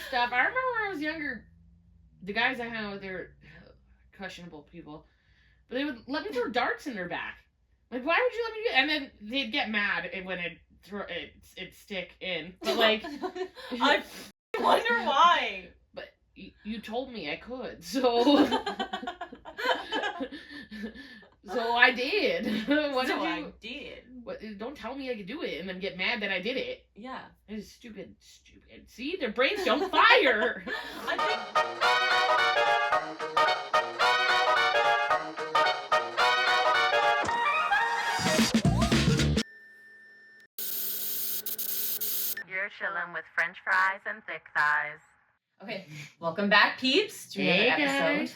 stuff. I remember when I was younger, the guys I hung out with, they were questionable people, but they would let me throw darts in their back. Like, why would you let me do that? And then they'd get mad when it'd stick in. But like, I wonder why. But you told me I could, so so I did. I did. What? Don't tell me I could do it and then get mad that I did it. Yeah. It is stupid. See, their brains don't fire. You're chilling with French fries and thick thighs. Okay, welcome back, peeps, to Hey, another episode. guys.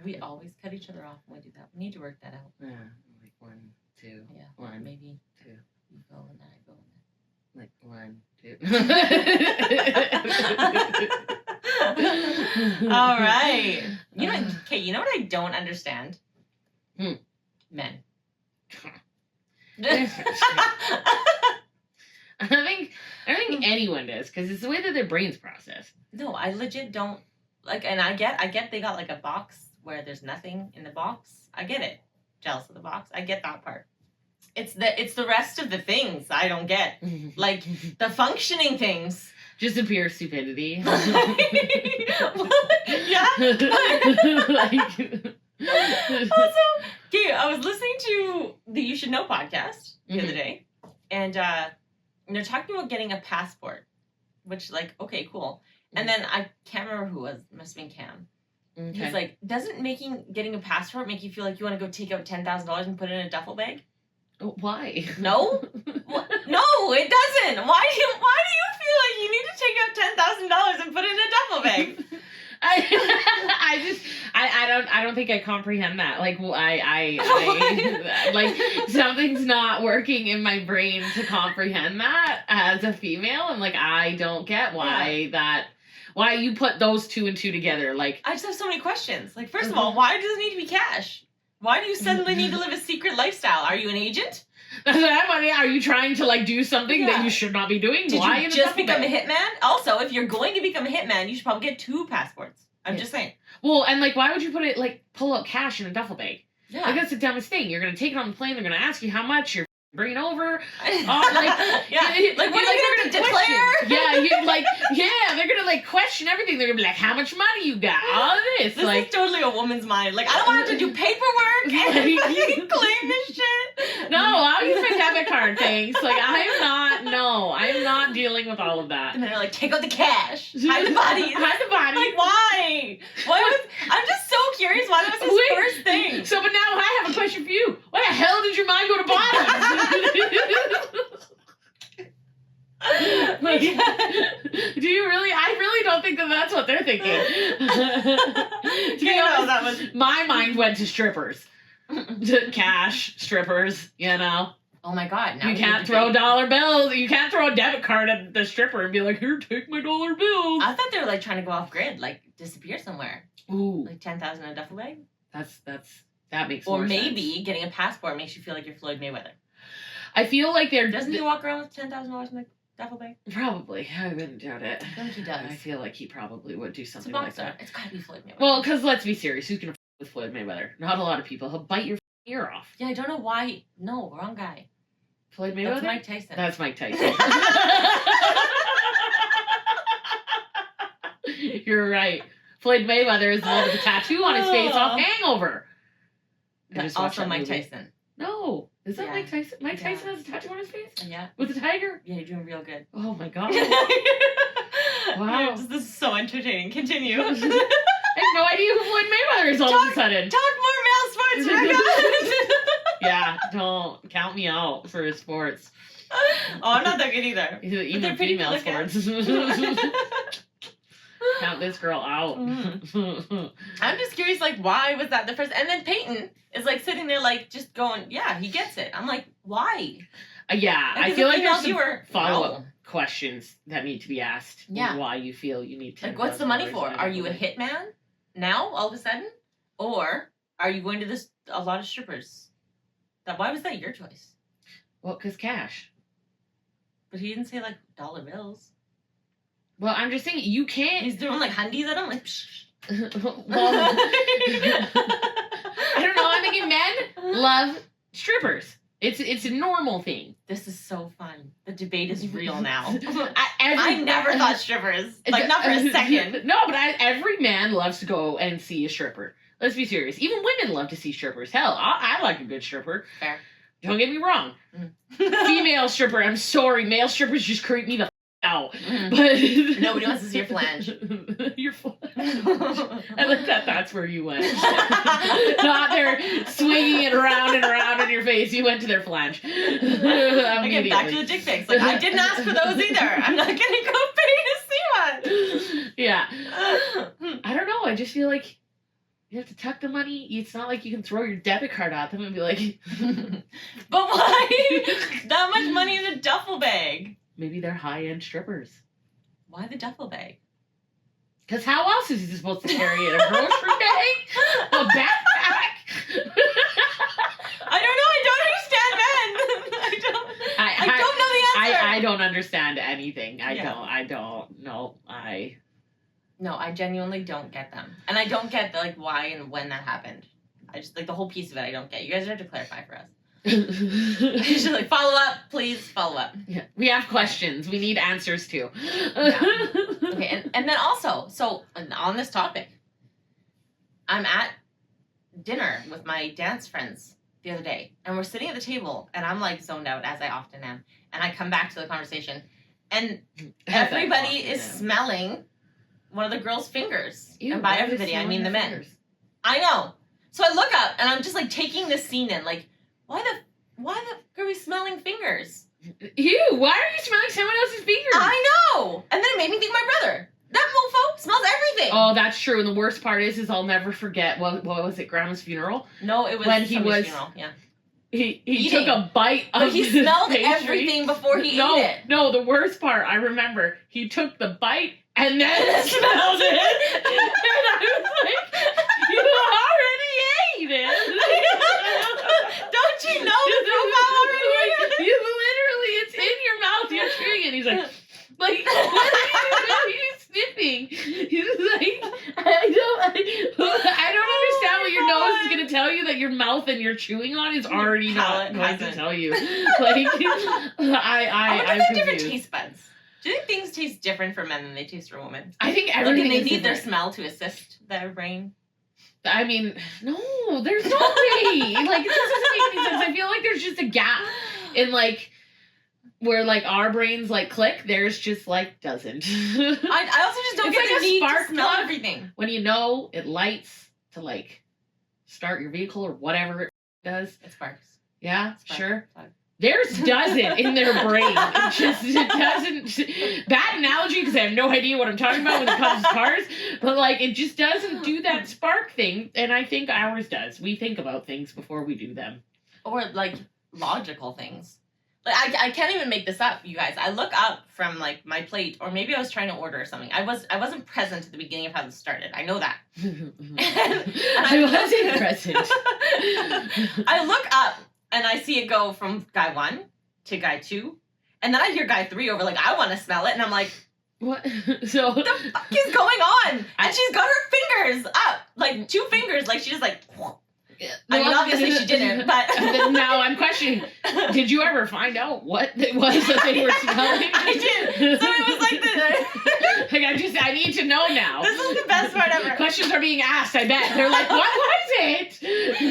We always cut each other off when we do that. We need to work that out. Yeah, like 1, 2. Yeah, one, maybe 2. you go and then I go and Like 1, 2. All right. You know, okay. You know what I don't understand? Men. I don't think anyone does, because it's the way that their brains process. No, I legit don't like, and I get they got like a box where there's nothing in the box. I get it. Jealous of the box. I get that part. It's the rest of the things I don't get. Like the functioning things. Just a pure stupidity. Yeah. Also, okay, I was listening to the You Should Know podcast the other day, and they're talking about getting a passport, which, like, okay, cool. And then I can't remember who it was. It must have been Cam. Okay. He's like, doesn't getting a passport make you feel like you want to go take out $10,000 and put it in a duffel bag? Why? No? No, it doesn't. Why do you feel like you need to take out $10,000 and put it in a duffel bag? I don't think I comprehend that. Like, I like, something's not working in my brain to comprehend that as a female. I'm like, I don't get why you put those 2 and 2 together. Like, I just have so many questions. Like, first of all, why does it need to be cash? Why do you suddenly need to live a secret lifestyle? Are you an agent? That's what I'm wondering. Are you trying to, like, do something that you should not be doing? Did you just become a hitman? Also, if you're going to become a hitman, you should probably get 2 passports. I'm just saying. Well, and, like, why would you pull out cash in a duffel bag? Yeah. Like, that's the dumbest thing. You're going to take it on the plane. They're going to ask you how much you're bringing over. Yeah. Like, what are you going to declare? They're going to, like, question everything. They're going to be like, how much money you got? All of this. This like, is totally a woman's mind. Like, I don't want to have to do paperwork and claim this shit. No, I'll use my debit card, thanks. Like, I'm not dealing with all of that. And then they're like, take out the cash. Hide the body. Hide the body. Like, why? I'm just so curious why that was his first thing. So, but now I have a question for you. Why the hell did your mind go to bottoms? Like, do you really? I really don't think that's what they're thinking. To be honest, my mind went to strippers. To cash, strippers, you know. Oh my god. Now you can't throw dollar bills. You can't throw a debit card at the stripper and be like, here, take my dollar bills. I thought they were like trying to go off grid, like disappear somewhere. Ooh. Like 10,000 in a duffel bag? That makes more sense. Or maybe getting a passport makes you feel like you're Floyd Mayweather. I feel like Doesn't he walk around with $10,000 in the duffel bag? Probably. I wouldn't doubt it. I think he does. I feel like he probably would do something like that. It's gotta be Floyd Mayweather. Well, because let's be serious. Who's going to with Floyd Mayweather? Not a lot of people. He'll bite your ear off. Yeah, I don't know why. No, wrong guy. Floyd Mayweather? That's Mike Tyson. That's Mike Tyson. You're right. Floyd Mayweather is the one with the tattoo on his face off Hangover. That's also Mike Tyson. No. Is that Mike Tyson? Mike Tyson has a tattoo on his face? Yeah. With the tiger? Yeah, you're doing real good. Oh my god. Wow. This is so entertaining. Continue. I have no idea who Floyd Mayweather is all of a sudden. Talk more male sports, Rebecca. Yeah, don't count me out for sports. Oh, I'm not that good either. Even female sports. Count this girl out. I'm just curious, like, why was that the first? And then Peyton is like sitting there, like, just going, yeah, he gets it. I'm like, why? Yeah, I feel like there's some follow-up questions that need to be asked. Yeah. Why you feel you need to. Like, what's the money for? Are you a hitman now, all of a sudden? Or are you going to a lot of strippers? Why was that your choice? Well, because cash. But he didn't say, like, dollar bills. Well, I'm just saying, you can't... He's doing like hundies at him, like. Well, I don't know. I'm thinking men love strippers. It's a normal thing. This is so fun. The debate is real now. I I never thought strippers, like not for a second. No, but every man loves to go and see a stripper. Let's be serious. Even women love to see strippers. Hell, I like a good stripper. Fair. Don't get me wrong. Female stripper, I'm sorry. Male strippers just creep me the out. But nobody wants to see your flange. Your flange. I like that. That's where you went. Not they're swinging it around and around in your face. You went to their flange. Again, back to the dick pics. Like I didn't ask for those either. I'm not gonna go pay to see one. Yeah. I don't know. I just feel like you have to tuck the money. It's not like you can throw your debit card at them and be like. But why that much money in a duffel bag? Maybe they're high-end strippers. Why the duffel bag? Because how else is he supposed to carry it? A grocery bag? A backpack? I don't know. I don't understand men. I don't know the answer. I don't understand anything. I don't know. No, I genuinely don't get them. And I don't get like why and when that happened. I just like the whole piece of it I don't get. You guys have to clarify for us. You should like follow up, please follow up. Yeah, we have questions. We need answers too. Yeah. Okay, and then also, so on this topic, I'm at dinner with my dance friends the other day, and we're sitting at the table, and I'm like zoned out as I often am, and I come back to the conversation, and everybody is smelling one of the girls' fingers. Ew, and by everybody, I mean the men. Fingers? I know. So I look up, and I'm just like taking this scene in, like. Why the are we smelling fingers? Ew, why are you smelling someone else's fingers? I know! And then it made me think of my brother. That mofo smells everything. Oh, that's true. And the worst part is I'll never forget, what was it, Grandma's funeral? No, it was when he was funeral, yeah. He took a bite of but he smelled pastry. everything before he ate it. No, the worst part, I remember, he took the bite and then smelled it. And I was like, you already ate it. Don't you know the profile already? You literally, it's in your mouth, you're chewing it. He's like, what are you doing? He's sniffing. He's like, I don't understand what your nose is going to tell you that your mouth and you're chewing on is already not going to tell you. Like, I have different taste buds. Do you think things taste different for men than they taste for women? I think everything they is need different. their smell to assist their brain. I mean, no, there's no way. Like, this doesn't make any sense. I feel like there's just a gap in, like, where, like, our brains, like, click. Theirs just, like, doesn't. I also just don't get the need to smell everything. When you know it lights to, like, start your vehicle or whatever it does. It sparks. Yeah, Spark. sure. Spark. Theirs doesn't in their brain. It doesn't. Bad analogy because I have no idea what I'm talking about when it comes to cars. But like, it just doesn't do that spark thing. And I think ours does. We think about things before we do them. Or like logical things. Like I can't even make this up, you guys. I look up from like my plate, or maybe I was trying to order something. I wasn't present at the beginning of how this started. I know that. and I wasn't present. I look up. And I see it go from guy 1 to guy 2. And then I hear guy 3 over, like, I want to smell it. And I'm like, what? So what the fuck is going on? And she's got her fingers up. Like, 2 fingers. Like, she just, like, I mean, obviously she didn't, but... Now I'm questioning, did you ever find out what it was that they were smelling? I did. So it was like the... like, I need to know now. This is the best part ever. Questions are being asked, I bet. They're like, what was it?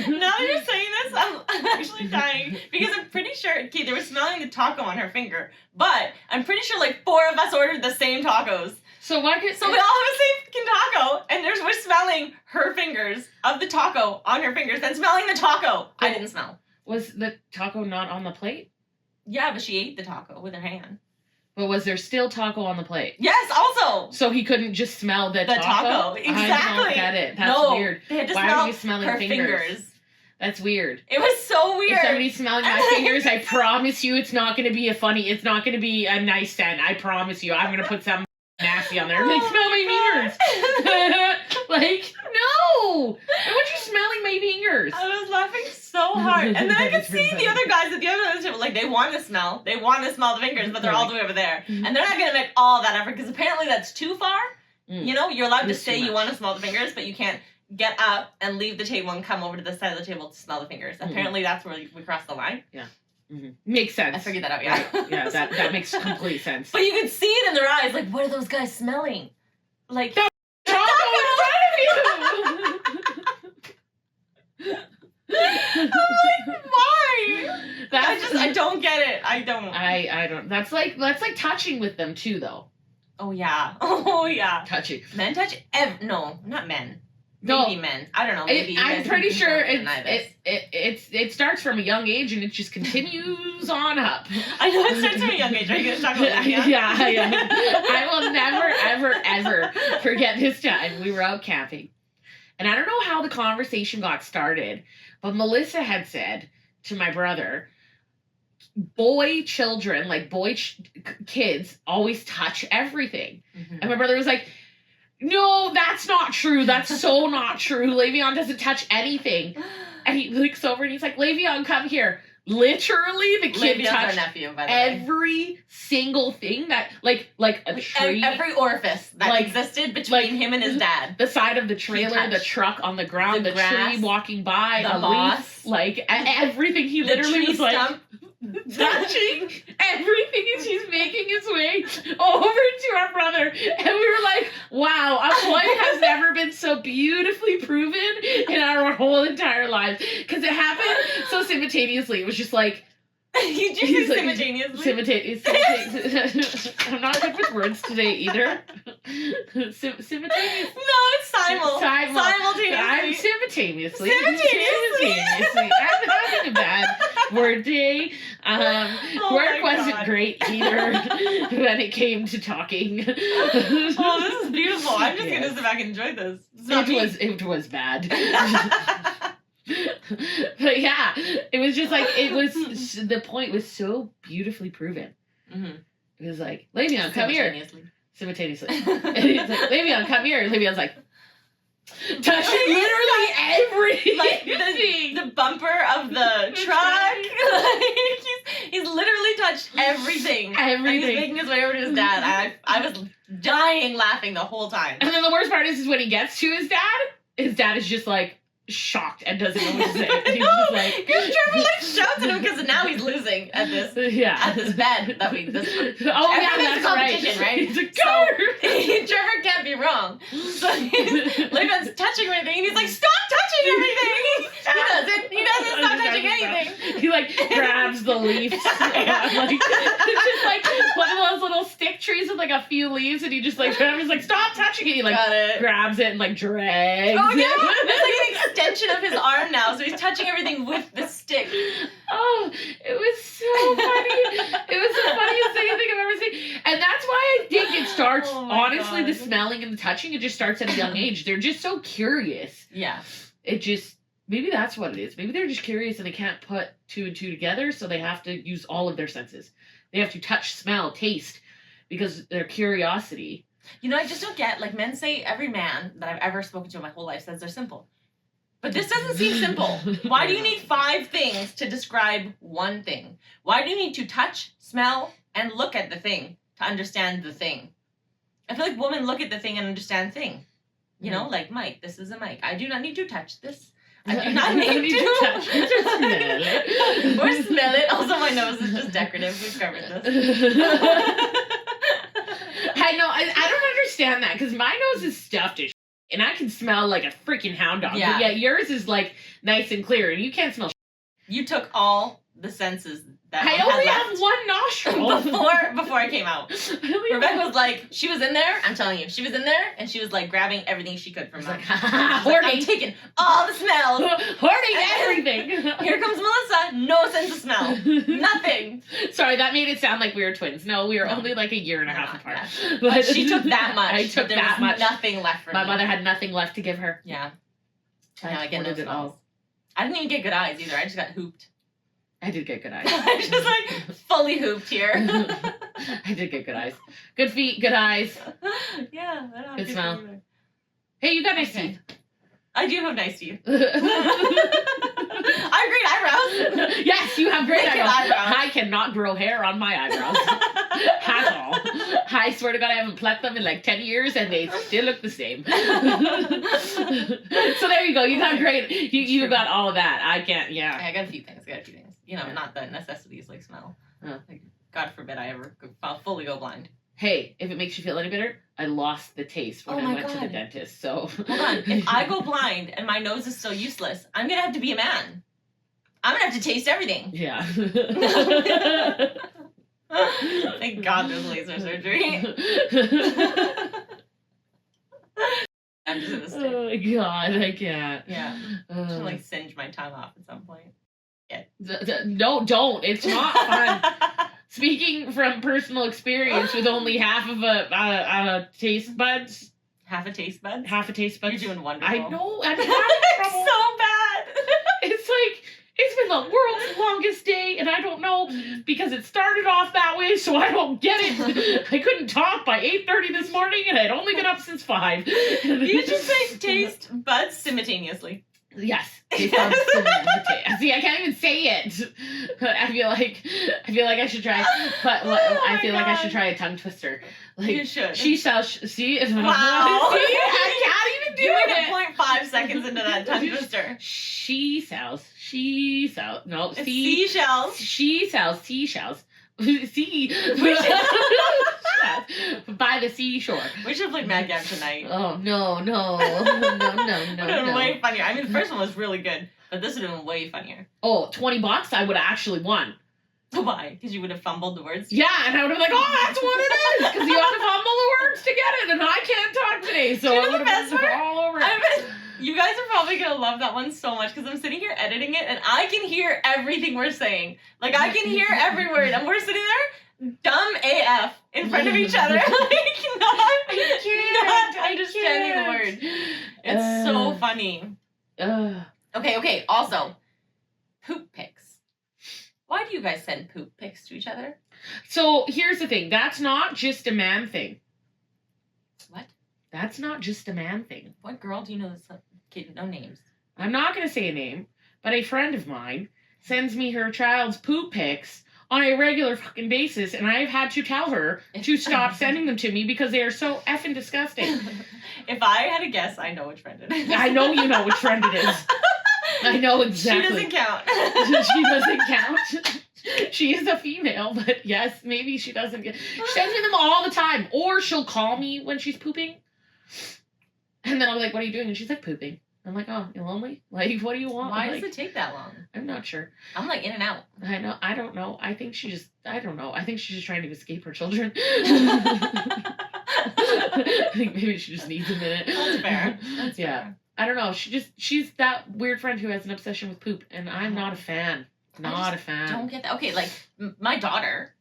Now that you're saying this, I'm actually dying. Because I'm pretty sure, okay, they were smelling the taco on her finger. But I'm pretty sure, like, 4 of us ordered the same tacos. So we all have the same fucking taco, and we're smelling her fingers of the taco on her fingers, then smelling the taco. I didn't smell. Was the taco not on the plate? Yeah, but she ate the taco with her hand. But was there still taco on the plate? Yes, also. So he couldn't just smell the taco? Exactly. I don't get it. That's weird. They had to Why smell are you smelling her fingers? That's weird. It was so weird. If somebody's smelling my fingers, I promise you it's not going to be it's not going to be a nice scent. I promise you. I'm going to put some nasty on there. Like, smell my fingers. Like, no. No! I want you smelling my fingers. I was laughing so hard. And then I could see the other guys at the other end of the table, like, they want to smell. They want to smell the fingers, but they're all the way over there. And they're not going to make all that effort, because apparently that's too far. You know, you're allowed to say you want to smell the fingers, but you can't get up and leave the table and come over to the side of the table to smell the fingers. Apparently that's where we cross the line. Yeah. Makes sense. I figured that out, yeah. Yeah, that makes complete sense. But you could see it in their eyes, like, what are those guys smelling? Like, Taco in I'm like, why? I don't get it. I don't. That's like touching with them too, though. Oh yeah. Oh yeah. Touching. Men touch no, not men. No. Maybe men. I don't know. Maybe I'm pretty sure it it starts from a young age and it just continues on up. I know it starts from a young age. Are you going to talk about that? Yeah. I will never, ever forget this time. We were out camping. And I don't know how the conversation got started, but Melissa had said to my brother, children, like kids, always touch everything. And my brother was like, no, that's not true. That's so not true. Le'Veon doesn't touch anything. And he looks over and he's like, Le'Veon, come here. Literally, the kid touched our nephew, by the every single thing that, like a tree. Every orifice that existed between him and his dad. The side of the trailer, the truck on the ground, the tree walking by, the moss. Like, everything. He literally was like, touching everything as he's making his way over to our brother. And we were like, wow, a point has never been so beautifully proven in our whole entire lives. Because it happened so simultaneously. It was just like, you just say simultaneously? I'm not good with words today either. Simultaneously. No, it's simultaneously. I'm simultaneously. Simultaneously. I'm having a bad word day. Work wasn't great either when it came to talking. Oh, this is beautiful. I'm just gonna sit back and enjoy this. It was bad. But yeah, it was just like, the point was so beautifully proven. It was like, Le'Veon, come here. Simultaneously. And he's like, Le'Veon, come here. Le'Veon's like, touching literally everything. Like the bumper of the truck. Like, he's literally touched everything. And he's making his way over to his dad. I was dying laughing the whole time. And then the worst part is when he gets to his dad is just like, shocked and doesn't know what to say. He's just like, because Trevor like shouts at him because now he's losing at this bet that we that's a competition, right? He's like, go! So, Trevor can't be wrong. So Le'Veon's touching everything and he's like, stop touching everything! He doesn't stop touching anything. He like grabs the leaves. Like, it's just like one of those little stick trees with like a few leaves, and he just like Trevor's like, stop touching it. He like grabs it and like drags it. It's like an extension of his arm now, so he's touching everything with the stick. Oh, it was so funny. It was the funniest thing I think I've ever seen. And that's why I think it starts, honestly, the smelling and the touching, it just starts at a young age. They're just so curious. Yeah. It just, maybe that's what it is. Maybe they're just curious and they can't put two and two together, so they have to use all of their senses. They have to touch, smell, taste, because their curiosity. You know, I just don't get, like, men say, every man that I've ever spoken to in my whole life says they're simple. But this doesn't seem simple. Why do you need 5 things to describe one thing? Why do you need to touch, smell, and look at the thing to understand the thing? I feel like women look at the thing and understand thing. You know, like, mic, this is a mic. I do not need to touch this. I do not need to touch it. Just smell it. Or smell it. Also, my nose is just decorative. We've covered this. I know. I don't understand that, because my nose is stuffed as and I can smell like a freaking hound dog. Yeah. But yet yours is like nice and clear, and you can't smell. You took all the senses that I only have one nostril before I came out. Rebecca was like, she was in there. I'm telling you, she was in there, and she was like grabbing everything she could from me. I'm taking all the smells, hoarding everything. Here comes Melissa, no sense of smell, nothing. Sorry, that made it sound like we were twins. No, we were only like a year and a half apart. Yeah. But she took that much. I took that much. Nothing left for me. My mother had nothing left to give her. Yeah. I get it all. I didn't even get good eyes either. I just got hooped. I did get good eyes. I just like fully hooped here. I did get good eyes. Good feet, good eyes. Yeah. Good smell. Hey, you got nice teeth. I do have nice teeth. I have great eyebrows. Yes, you have great Wicked eyebrows. I cannot grow hair on my eyebrows at all. I swear to God, I haven't plucked them in like 10 years and they still look the same. So there you go. You got great. You got all of that. I can't. Yeah. I got a few things. You know, not the necessities like smell. Like, God forbid I ever fully go blind. Hey, if it makes you feel any better, I lost the taste when I went to the dentist. So hold on. If I go blind and my nose is still useless, I'm gonna have to be a man. I'm gonna have to taste everything. Yeah. Thank God there's laser surgery. I'm just gonna stay. Oh my God, I can't. Yeah. I'm gonna like singe my tongue off at some point. Yeah. No, don't. It's not fun. Speaking from personal experience with only half of a taste buds. Half a taste buds? Half a taste buds. You're doing wonderful. I know. I'm having It's trouble. so bad. It's like, it's been the world's longest day, and I don't know, because it started off that way, so I don't get it. I couldn't talk by 8:30 this morning, and I'd only been up since 5. You just say taste buds simultaneously. Yes. See, I can't even say it. I feel like I should try. But I feel like I should try a tongue twister. Like, you should. She shall. See, wow. See, I can't even do it. 0.5 seconds into that tongue twister. She sells. No, it's seashells. She sells seashells. See. By the seashore. We should play Mad Gab tonight. Oh no. It would have been way funnier. I mean, the first one was really good, but this would have been way funnier. Oh, $20, I would have actually won. Why? Because you would have fumbled the words? Yeah, and I would have been like, oh, that's what it is! Because you have to fumble the words to get it, and I can't talk today, so I would have been all over it. I bet you guys are probably going to love that one so much, because I'm sitting here editing it, and I can hear everything we're saying. Like, I can hear every word, and we're sitting there, dumb AF, in front of each other, like, not understanding the word. It's so funny. Okay, also, poop pics. Why do you guys send poop pics to each other? So, here's the thing. That's not just a man thing. What? That's not just a man thing. What girl do you know that's... Okay, no names. I'm not going to say a name, but a friend of mine sends me her child's poop pics on a regular fucking basis, and I've had to tell her to stop sending them to me because they are so effing disgusting. If I had a guess, I know which friend it is. I know you know which friend it is. I know exactly. She doesn't count. She doesn't count. She is a female, but yes, maybe she doesn't get... She sends me them all the time. Or she'll call me when she's pooping. And then I'm like, what are you doing? And she's like, pooping. I'm like, oh, you lonely? Like, what do you want? Why does it take that long? I'm not sure. I'm like in and out. I know. I don't know. I think she's just trying to escape her children. I think maybe she just needs a minute. That's fair. Fair. I don't know. She's that weird friend who has an obsession with poop, and I'm not a fan. Not a fan. Don't get that. Okay, like my daughter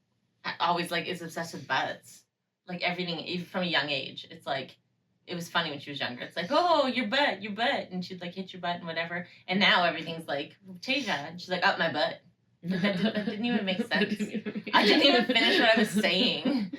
always like is obsessed with butts. Like everything, even from a young age. It's like, it was funny when she was younger. It's like, oh, your butt, and she'd like hit your butt and whatever. And now everything's like, Tasia, and she's like, up my butt. That didn't even make sense. I didn't even finish what I was saying.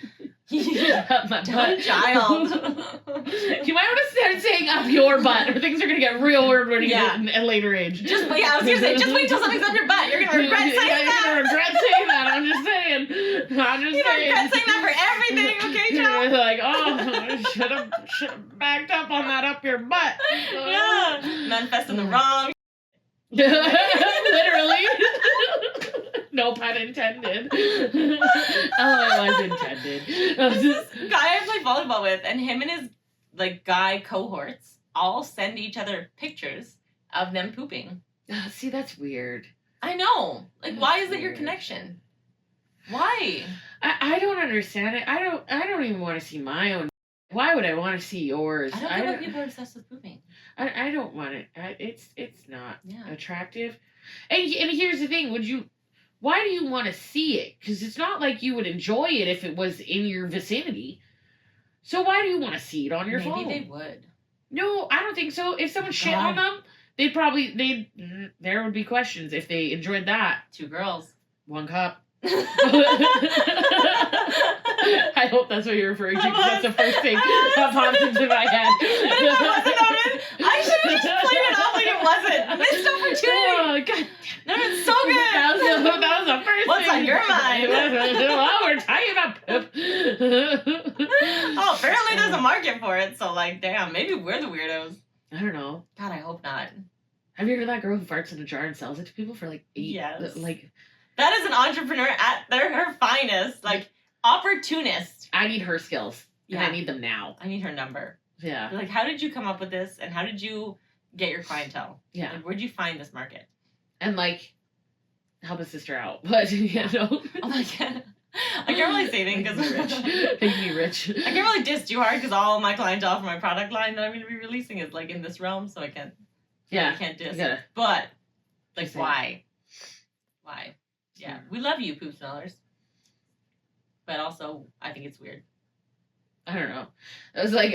Up my butt. Child. You might want to start saying up your butt, or things are going to get real weird when you get at a later age. I was going to say, just wait till something's up your butt. You're going to regret saying that. You're going to regret saying that. I'm just saying. You don't regret saying that for everything, okay, child? You're like, oh, I should have backed up on that up your butt. Yeah. Manifesting the wrong. Literally. No pun intended. Oh, it was intended. There's this guy I play volleyball with, and him and his like guy cohorts all send each other pictures of them pooping. See, that's weird. I know. Like, That's why is it weird. your connection? Why? I don't understand it. I don't even want to see my own. Why would I want to see yours? I don't know why people are obsessed with pooping. I don't want it. It's not Yeah. attractive. And here's the thing: why do you want to see it? Because it's not like you would enjoy it if it was in your vicinity. So why do you want to see it on your phone? Maybe they would. No, I don't think so. If someone shit on them, there would be questions if they enjoyed that. 2 girls. 1 cup. I hope that's what you're referring to, because that's the first thing that popped into my head. But if I wasn't on it, I should have just Missed opportunity. Oh, God. No, it's so good. That was the first What's thing. on your mind? Oh, we're talking about poop. Oh, apparently there's a market for it, so like, damn, maybe we're the weirdos. I don't know. God, I hope not. Have you heard of that girl who farts in a jar and sells it to people for like $8? Yes. Like, That is an entrepreneur at her finest. Like, opportunist. I need her skills. And Yeah. I need them now. I need her number. Yeah. Like, how did you come up with this, and how did you get your clientele? Yeah. Like, where'd you find this market? And like, help a sister out. But, you know. Oh my God. I can't really say anything because rich. Make me rich. I can't really diss too hard because all my clientele for my product line that I'm going to be releasing is like in this realm, so I can't. Yeah. I can't diss. You gotta. But like, Just say why? Why? Yeah, we love you, poop smellers. But also, I think it's weird. I don't know. I was like,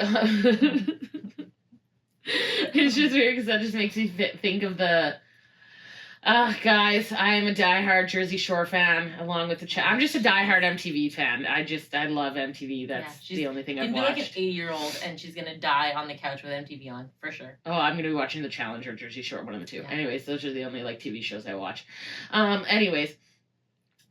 it's just weird because that just makes me think of the. Guys, I am a diehard Jersey Shore fan, along with the chat. I'm just a diehard MTV fan. I love MTV. That's the only thing I've She's watched. like an 8-year-old, and she's gonna die on the couch with MTV on for sure. Oh, I'm gonna be watching The Challenge or Jersey Shore, one of the two. Yeah. Anyways, those are the only like TV shows I watch. Anyways,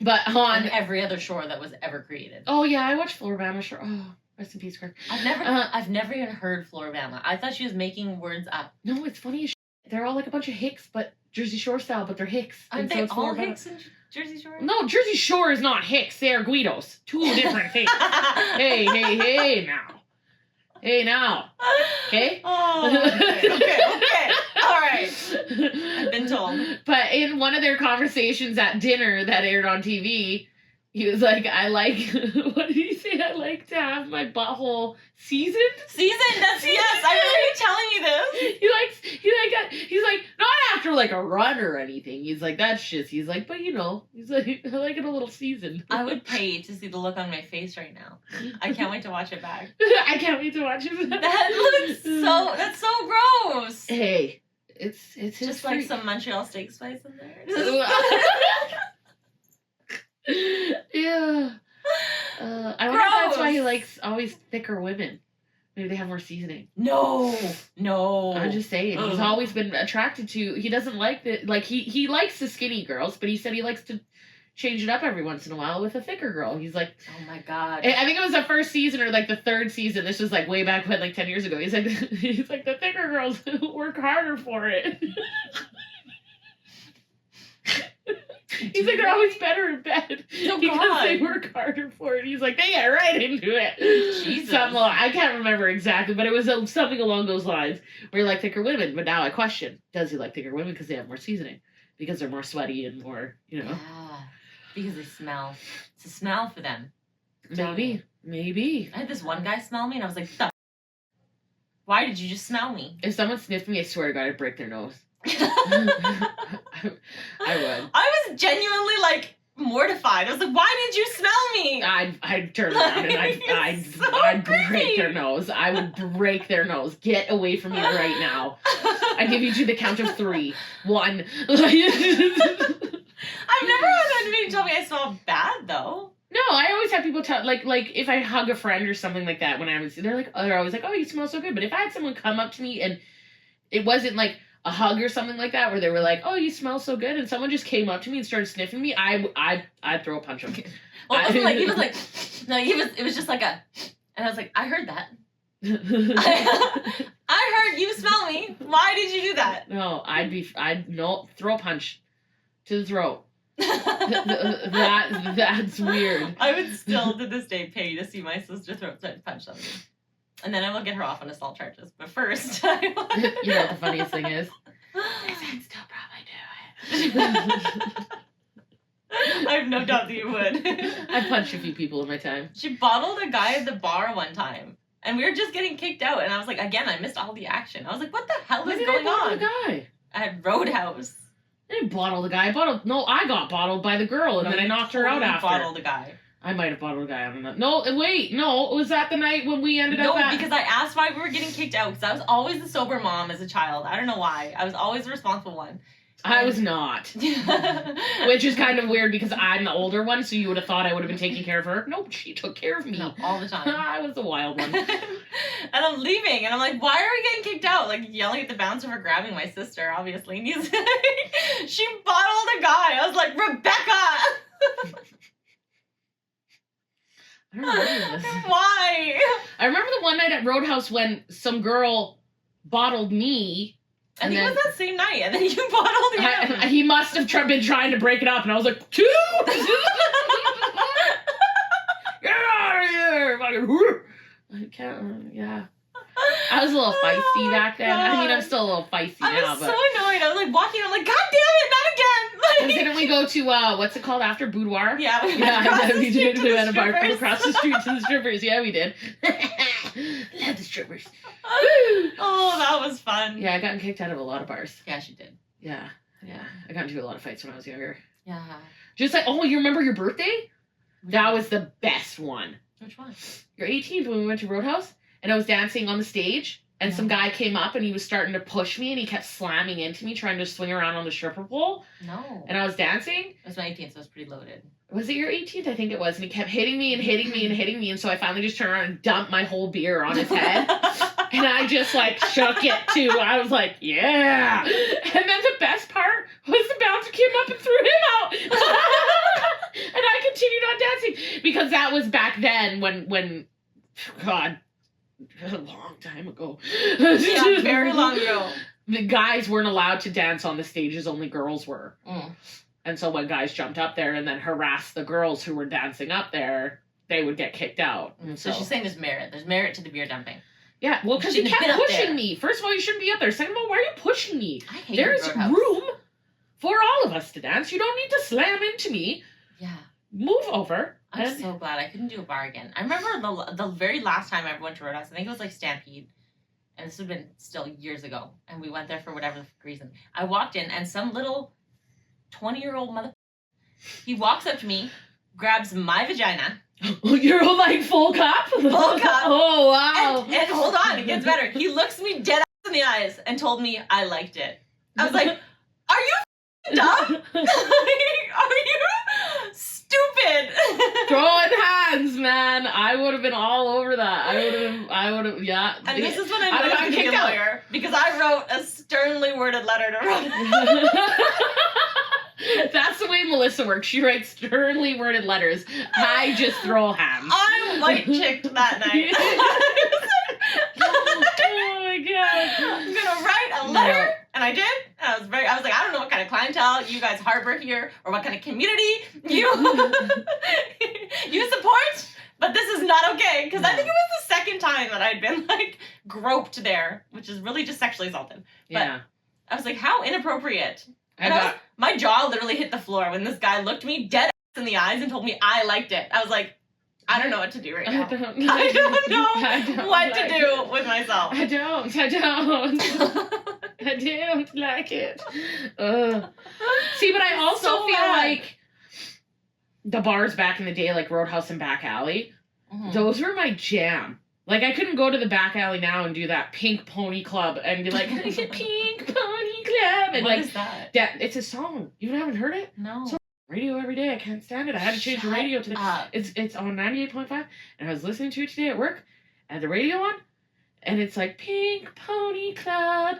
but on And every other shore that was ever created. Oh yeah, I watched Floribama Shore. Oh, rest in peace, Kirk. I've never even heard Floribama. I thought she was making words up. No, it's funny as shit. They're all like a bunch of hicks, but Jersey Shore style, but they're hicks. Aren't And so they it's all Floribama. Hicks in Jersey Shore? No, Jersey Shore is not hicks. They are Guidos. Two different things. Hey now. Hey now. Okay? Oh, okay. All right. I've been told. But in one of their conversations at dinner that aired on TV, he was like, I like, what did he say? I like to have my butthole seasoned. That's yes. I remember you telling me this. He's like, not after like a run or anything. He's like, that's just, he's like, but you know, he's like, I like it a little seasoned. I would pay to see the look on my face right now. I can't wait to watch it back. I can't wait to watch it. That's so gross. Hey, it's Just like some Montreal steak spice in there. Yeah. I wonder if that's why he likes always thicker women. Maybe they have more seasoning. No. I'm just saying. He's always been attracted to. He doesn't like the like. He likes the skinny girls, but he said he likes to change it up every once in a while with a thicker girl. He's like, oh my God. I think it was the first season or like the third season. This was like way back when, like 10 years ago. He's like the thicker girls work harder for it. He's like, they're always better in bed because they work harder for it. He's like, they get right into it. Jesus. I can't remember exactly, but it was something along those lines where you like thicker women. But now I question, does he like thicker women because they have more seasoning? Because they're more sweaty and more, you know. Yeah. Because they smell. It's a smell for them. Maybe. I had this one guy smell me, and I was like, why did you just smell me? If someone sniffed me, I swear to God, I'd break their nose. I would. I was genuinely like mortified. I was like, why did you smell me? I'd turn around and I'd break their nose. I would break their nose. Get away from me right now. I give you to the count of 3. 1. I've never had anybody tell me I smell bad though. No, I always have people tell like if I hug a friend or something like that when they're always like, oh, you smell so good. But if I had someone come up to me and it wasn't like a hug or something like that where they were like, oh, you smell so good, and someone just came up to me and started sniffing me, I'd throw a punch him. Well, it was just like a, and I was like, I heard that. I heard you smell me. Why did you do that? No, throw a punch to the throat. That's weird. I would still to this day pay to see my sister throat punch somebody. And then I will get her off on assault charges. But first, you know what the funniest thing is? I'd still probably do it. I have no doubt that you would. I've punched a few people in my time. She bottled a guy at the bar one time. And we were just getting kicked out. And I was like, again, I missed all the action. I was like, what the hell is going on? The guy? At Roadhouse. I didn't bottle the guy. I got bottled by the girl, and then I knocked her out after. Bottled the guy. I might have bottled a guy. I don't know. No, wait. No, was that the night when we ended up at... No, because I asked why we were getting kicked out. Because I was always the sober mom as a child. I don't know why. I was always the responsible one. I was not. Which is kind of weird because I'm the older one, so you would have thought I would have been taking care of her. Nope, she took care of me. No, all the time. I was the wild one. And I'm leaving, and I'm like, why are we getting kicked out? Like, yelling at the bouncer for grabbing my sister, obviously. And he's like, she bottled a guy. I was like, Rebecca! I don't remember this. Why? I remember the one night at Roadhouse when some girl bottled me. I think it was that same night, and then you bottled him. He must have been trying to break it up, and I was like, "Two! Get out of here!" I can't. Yeah. I was a little feisty back then. God. I mean, I'm still a little feisty now. I was so annoyed. I was like walking. I'm like, God damn it, not again! Like, didn't we go to what's it called after Boudoir? Yeah, we did. We went strippers. across the street to the strippers. Yeah, we did. Love the strippers. Oh, that was fun. Yeah, I got kicked out of a lot of bars. Yeah, she did. Yeah. I got into a lot of fights when I was younger. Yeah. Just like, oh, you remember your birthday? That was the best one. Which one? Your 18th when we went to Roadhouse, and I was dancing on the stage, and some guy came up and he was starting to push me, and he kept slamming into me, trying to swing around on the stripper pole. No. And I was dancing. It was my 18th, so it was pretty loaded. Was it your 18th? I think it was. And he kept hitting me and hitting me and hitting me, and so I finally just turned around and dumped my whole beer on his head. And I just, like, shook it, too. I was like, yeah. And then the best part was the bouncer came up and threw him out. And I continued on dancing. Because that was back then when God, a long time ago. Yeah, very long ago. The guys weren't allowed to dance on the stages, only girls were. Mm. And so when guys jumped up there and then harassed the girls who were dancing up there, they would get kicked out. So she's saying there's merit. There's merit to the beer dumping. Yeah, well, because he kept pushing me. First of all, you shouldn't be up there. Second of all, why are you pushing me? I hate There's Roadhouse. room for all of us to dance. You don't need to slam into me. Yeah. Move over. I'm so glad I couldn't do a bar again. I remember the very last time I ever went to Roadhouse, I think it was like Stampede. And this would have been still years ago. And we went there for whatever reason. I walked in and some little 20-year-old mother, he walks up to me, grabs my vagina. You're like full cup? Full cup. Oh, wow. And hold on, it gets better. He looks me dead in the eyes and told me I liked it. I was like, are you dumb? Are you stupid? Throwing hands, man. I would have been all over that. I would have, yeah. And this is when I I'd knew have I gotten could be a kicked out. lawyer because I wrote a sternly worded letter to Roadhouse. That's the way Melissa works. She writes sternly worded letters. I just throw hands. I white chicked that night. Oh my god. I'm gonna write a letter, and I did. And I was like, I don't know what kind of clientele you guys harbor here, or what kind of community you support, but this is not okay. Because I think it was the second time that I'd been like groped there, which is really just sexually assaulted. But Yeah. I was like, how inappropriate. And my jaw literally hit the floor when this guy looked me dead in the eyes and told me I liked it. I was like, I don't know what to do right now. I don't know what to do with myself. I don't like it. See, but I also So feel bad. like the bars back in the day, like Roadhouse and Back Alley, those were my jam. Like, I couldn't go to the back alley now and do that Pink Pony Club and be like, Pink Pony Club. And What like, is that? it's a song. You haven't heard it? No. So- Radio every day. I can't stand it. I had to change the radio today. It's on 98.5, and I was listening to it today at work. I had the radio on, and it's like Pink Pony Club.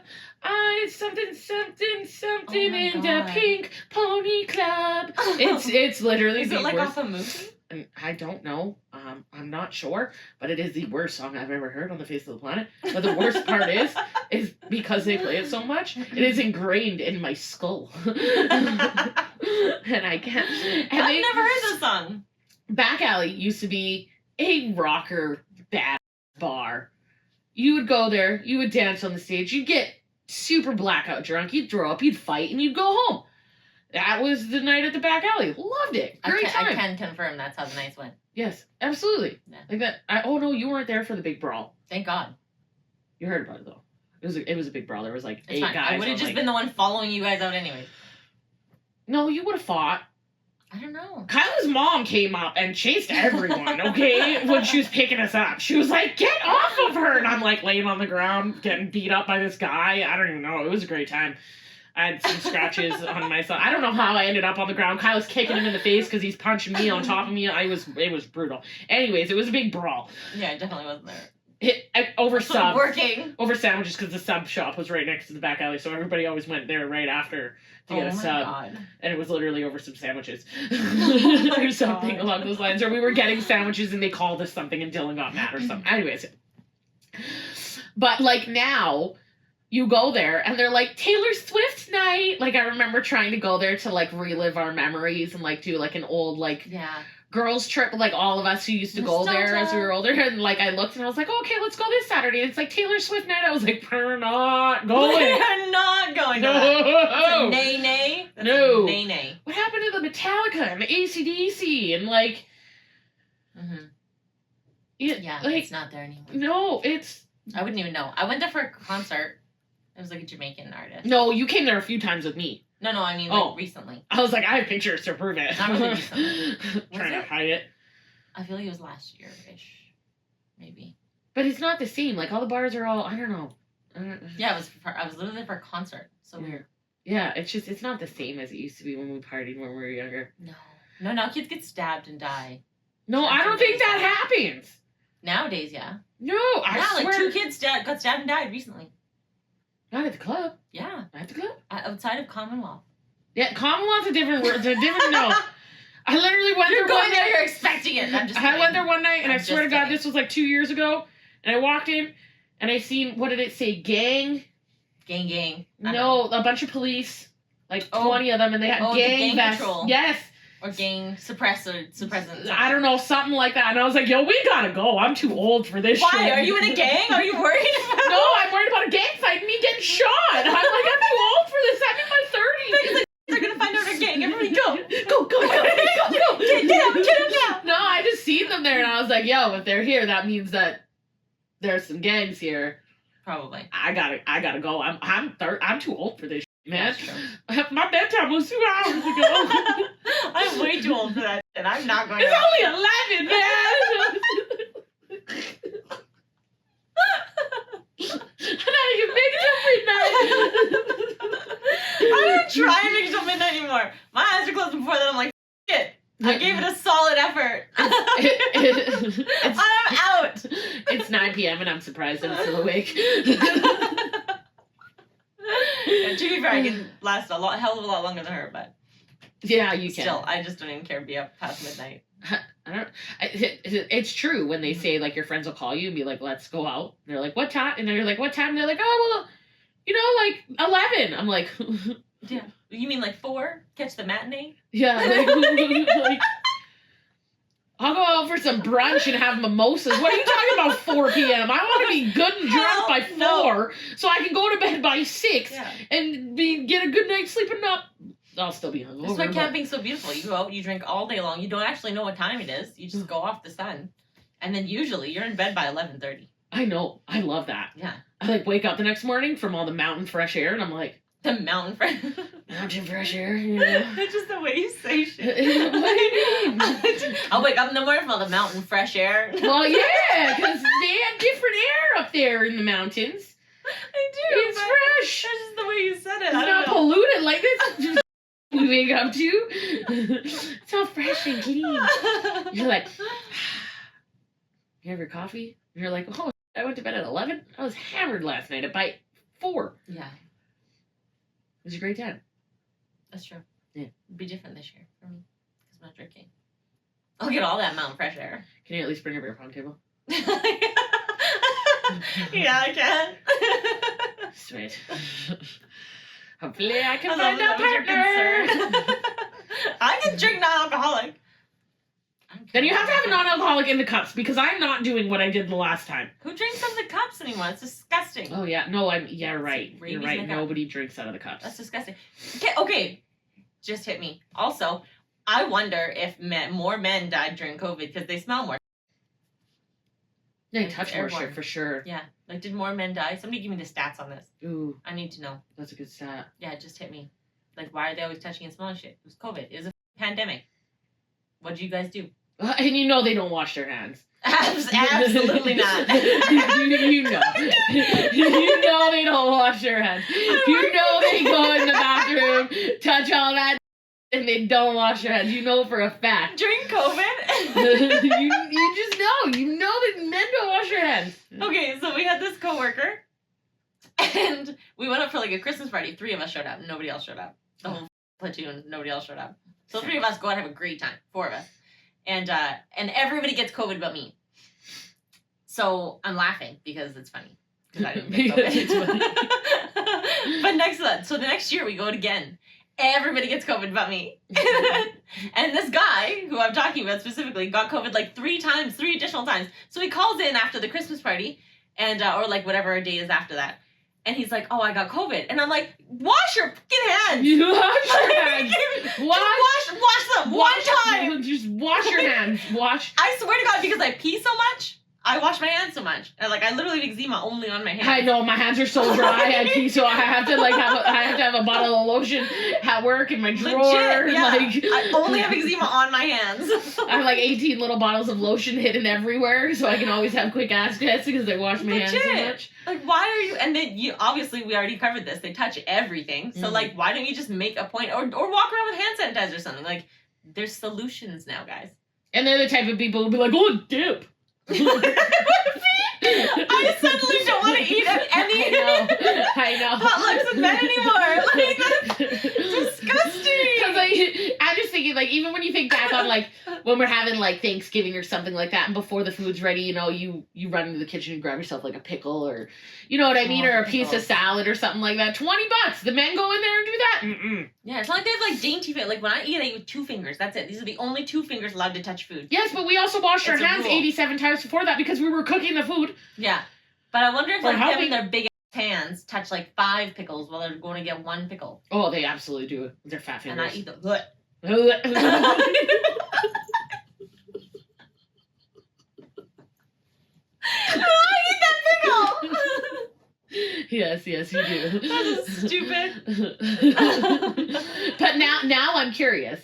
Something in the Pink Pony Club. It's literally Is the it like worst. off a movie? And I don't know. I'm not sure, but it is the worst song I've ever heard on the face of the planet. But the worst part is because they play it so much, it is ingrained in my skull. And I can't. And I've never heard this song. Back Alley used to be a rocker bad bar. You would go there, you would dance on the stage, you'd get super blackout drunk, you'd throw up, you'd fight, and you'd go home. That was the night at the Back Alley. Loved it. Great time. I can confirm that's how the nights went. Yes, absolutely. Yeah. Like that. Oh no, you weren't there for the big brawl. Thank God. You heard about it though. It was a big brawl. There was like It's 8 fine. guys. I would have just been the one following you guys out anyway. No, you would have fought. I don't know. Kyla's mom came up and chased everyone, okay, when she was picking us up. She was like, get off of her! And I'm like laying on the ground, getting beat up by this guy. I don't even know. It was a great time. I had some scratches on myself. I don't know how I ended up on the ground. Kyle's kicking him in the face because he's punching me on top of me. It was brutal. Anyways, it was a big brawl. Yeah, it definitely wasn't there. Over sub. Working. Over sandwiches because the sub shop was right next to the back alley, so everybody always went there right after to get a sub. God. And it was literally over some sandwiches. Oh or something along those lines. Or we were getting sandwiches and they called us something and Dylan got mad or something. Anyways. But like now, you go there and they're like, Taylor Swift night. Like I remember trying to go there to like relive our memories and like do like an old like girls trip, like all of us who used to go there as we were older. And like I looked and I was like, oh, okay, let's go this Saturday. And it's like Taylor Swift night. I was like, we're not going. We're not going to that. Nay. No. Nay. What happened to the Metallica and the AC/DC and like it's not there anymore. No, I wouldn't even know. I went there for a concert. It was like a Jamaican artist. No, you came there a few times with me. No, I mean like recently. I was like, I have pictures to prove it. Not really recently. Trying to hide it. I feel like it was last year-ish. Maybe. But it's not the same. Like all the bars are all, I don't know. Yeah, I was literally there for a concert. So weird. Yeah, it's not the same as it used to be when we partied when we were younger. No, now kids get stabbed and die. No, I don't think that happens. Nowadays, yeah. No, I swear. Like 2 kids got stabbed and died recently. Not at the club. Yeah. At the club? Outside of Commonwealth. Yeah, Commonwealth's a different word. It's a different, no. I literally went there one night. You're expecting it. I went there one night, and I swear to God, this was like 2 years ago. And I walked in, and I seen, what did it say? Gang? Gang. No, a bunch of police. Like 20 of them, and they had gang vests. Control. Yes. Or gang suppressants. I don't know, something like that. And I was like, yo, we gotta go. I'm too old for this shit. Why? Are you in a gang? Are you worried about No, I'm worried about a gang fight and me getting shot. I'm like, I'm too old for this. I'm in my 30s. They're gonna find out our gang. Everybody go. Go. Get him now. No, I just seen them there and I was like, yo, if they're here, that means that there's some gangs here. Probably. I gotta go. I'm too old for this shit, man. That's My bedtime was 2 hours ago. I'm way too old for that shit. I'm not going It's only 11, man. You make it till midnight. I don't try and make it till midnight anymore. My eyes are closed before that. I'm like, shit. I gave it a solid effort. I'm out. It's 9 p.m. and I'm surprised I'm still awake. Yeah, to be fair, I can last hell of a lot longer than her, but yeah, you can. Still, I just don't even care to be up past midnight. It's true when they say, like, your friends will call you and be like, let's go out. And they're like, what time? And then you're like, what time? And they're like, oh, well, like 11. I'm like, yeah. You mean like 4? Catch the matinee? Yeah. Like, I'll go out for some brunch and have mimosas. What are you talking about 4 p.m.? I want to be good and drunk by 4 so I can go to bed by 6 and get a good night's sleep and not... I'll still be hungover. That's why camping's so beautiful. You go out, you drink all day long. You don't actually know what time it is. You just go off the sun. And then usually you're in bed by 11:30. I know. I love that. Yeah. I like wake up the next morning from all the mountain fresh air and I'm like... The mountain fresh... Mountain fresh air, yeah. It's just the way you say shit. What do you mean? I'll wake up in the morning from all the mountain fresh air. Well, yeah, because they have different air up there in the mountains. I do. It's fresh. That's just the way you said it. It's not polluted like this. Just we wake up to. It's all fresh and clean. You're like, you have your coffee? And you're like, oh, I went to bed at 11? I was hammered last night by 4. Yeah. It was a great time. That's true. Yeah. It'd be different this year for me because I'm not drinking. I'll get all that mountain fresh air. Can you at least bring a beer pong table? Yeah, I can. Sweet. Hopefully I can find a partner. I can drink non-alcoholic. Then you have to have a non-alcoholic in the cups because I'm not doing what I did the last time. Who drinks out of the cups anymore? It's disgusting. Oh yeah, no, right. You're right. Cup. Nobody drinks out of the cups. That's disgusting. Okay, just hit me. Also, I wonder if more men died during COVID because they smell more. Yeah, you touch more shit for sure. Yeah, like did more men die? Somebody give me the stats on this. Ooh, I need to know. that's a good stat. Yeah, it just hit me. Like, why are they always touching and smelling shit? It was COVID. It was a pandemic. What did you guys do? And you know they don't wash their hands. Absolutely not. You know. You know they don't wash their hands. You know they go in the bathroom, touch all that, and they don't wash their hands. You know for a fact. During COVID? you just know. You know that men don't wash their hands. Okay, so we had this coworker, and we went up for like a Christmas party. 3 of us showed up. Nobody else showed up. The whole platoon, nobody else showed up. So 3 of us go out and have a great time. 4 of us. And everybody gets COVID but me. So I'm laughing because it's funny. Because I didn't get COVID. It's funny. But next month, so the next year we go out again. Everybody gets COVID but me. And this guy, who I'm talking about specifically, got COVID like 3 additional times. So he calls in after the Christmas party, and or like whatever day is after that. And he's like, oh, I got COVID. And I'm like, wash your fucking hands. You wash your hands. Wash them one time. Just wash your hands. Wash. I swear to God, because I pee so much, I wash my hands so much. And like, I literally have eczema only on my hands. I know, my hands are so dry. I pee, so I have to have a bottle of lotion at work in my drawer. Legit, yeah. Like, I only have eczema on my hands. I have like 18 little bottles of lotion hidden everywhere, so I can always have quick access because I wash my hands so much. Like, why are you? And then you obviously we already covered this. They touch everything. So like, why don't you just make a point or walk around with hand sanitizer or something? Like, there's solutions now, guys. And they're the type of people who'll be like, "Oh, dip." I suddenly don't want to eat at any I know. potlucks with men anymore. Like, that's disgusting. Because like, I'm just thinking, like, even when you think back on like when we're having like Thanksgiving or something like that, and before the food's ready, you know, you run into the kitchen and grab yourself like a pickle or, you know what I mean, or a piece of salad or something like that. $20. The men go in there and do that. Mm-mm. Yeah, it's not like they have like dainty food. Like when I eat with 2 fingers. That's it. These are the only 2 fingers allowed to touch food. Yes, but we also washed our hands 87 times before that because we were cooking the food. Yeah, but I wonder if like helping having their big hands touch like 5 pickles while they're going to get 1 pickle. Oh, they absolutely do. They're fat fingers. And I eat them. I eat that pickle. Yes, you do. That's stupid. But now I'm curious.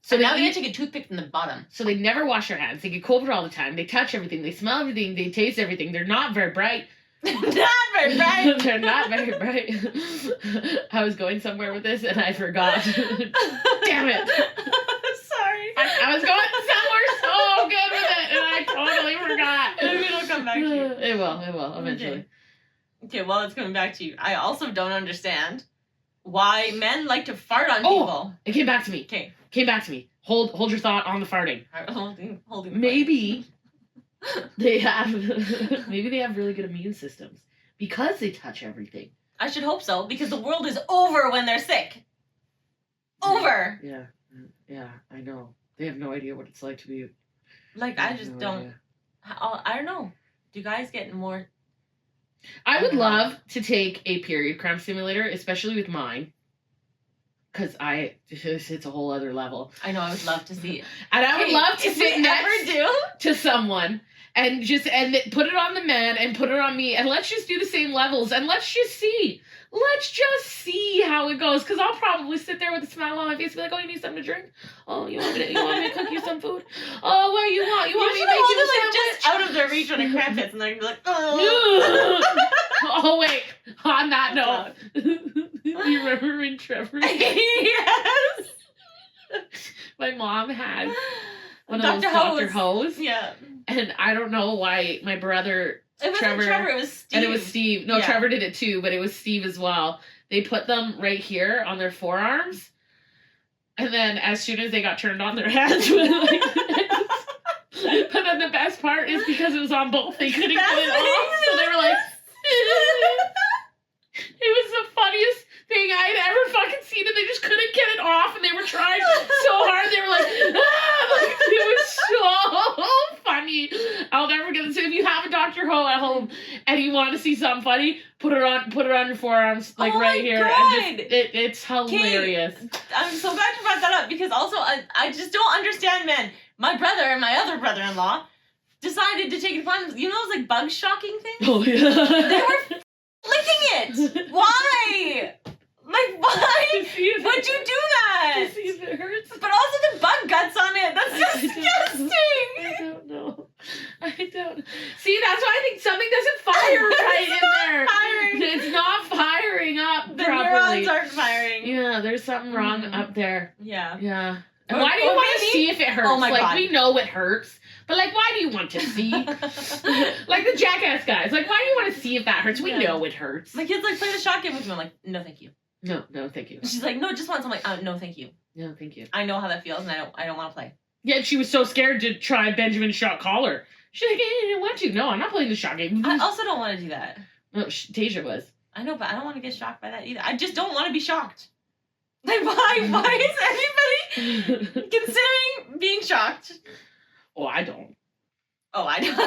So now they gotta take a toothpick from the bottom. So they never wash their hands. They get COVID all the time. They touch everything. They smell everything. They taste everything. They're not very bright. Not very bright. They're not very bright. I was going somewhere with this and I forgot. Damn it. Sorry. I was going somewhere so good with it and I totally forgot. Maybe it'll come back to you. It will eventually. Okay, well, it's coming back to you. I also don't understand why men like to fart on people. It came back to me. Okay. Came back to me. Hold your thought on the farting. Holding maybe they have really good immune systems because they touch everything. I should hope so, because the world is over when they're sick. Over. Yeah, I know. They have no idea what it's like to be. Like, I just don't. I don't know. Do guys get more? I would love to take a period cramp simulator, especially with mine. Because it's a whole other level. I know, I would love to see it. And I would love to sit next to someone and put it on the man and put it on me and let's just do the same levels and let's just see. Let's just see how it goes. Because I'll probably sit there with a smile on my face and be like, oh, you need something to drink? Oh, you want me to cook you some food? Oh, what do you want? You want me to make you a sandwich? Just out of their reach when a cramp hits and they're going to be like, oh. Oh, wait. On that note. You remember when Trevor? Yes. My mom had one Dr. of those Dr. Hose. Yeah. And I don't know why my brother It wasn't Trevor, it was Steve. And it was Steve. No, yeah. Trevor did it too, but it was Steve as well. They put them right here on their forearms. And then as soon as they got turned on, their hands went like this. But then the best part is because it was on both, they couldn't get it off. So they were like... It was the funniest thing I had ever fucking seen, and they just couldn't get it off, and they were trying so hard. They were like, ah! Like, it was so funny. I'll never forget this. If you have a Dr. Ho at home and you want to see something funny, put it on your forearms, like right here. God. And just, it's hilarious. I'm so glad you brought that up, because also I just don't understand men. My brother and my other brother-in-law decided to take it upon, you know those like bug shocking things? Oh yeah. They were licking it. Why? Like, why would you do that? To see if it hurts. But also the bug guts on it. That's disgusting. that's why I think something doesn't fire right in there. Firing. It's not firing up The properly. neurons aren't firing. Yeah, there's something wrong up there. Yeah. Yeah. And Or- why do you or want to maybe- see if it hurts? Oh my like, God. we know it hurts, but like, why do you want to see? Like the Jackass guys. Like, why do you want to see if that hurts? We Yeah. know it hurts. My kid's like, play the shot game with me. I'm like, no, thank you. No, thank you. She's like, no, just once. I'm like, no, thank you. No, thank you. I know how that feels, and I don't want to play. Yeah, she was so scared to try Benjamin's shot collar. She's like, I didn't want to. No, I'm not playing the shot game. I also don't want to do that. No, Tasia was. I know, but I don't want to get shocked by that either. I just don't want to be shocked. Like, why is anybody considering being shocked? Oh, I don't. Oh, I don't.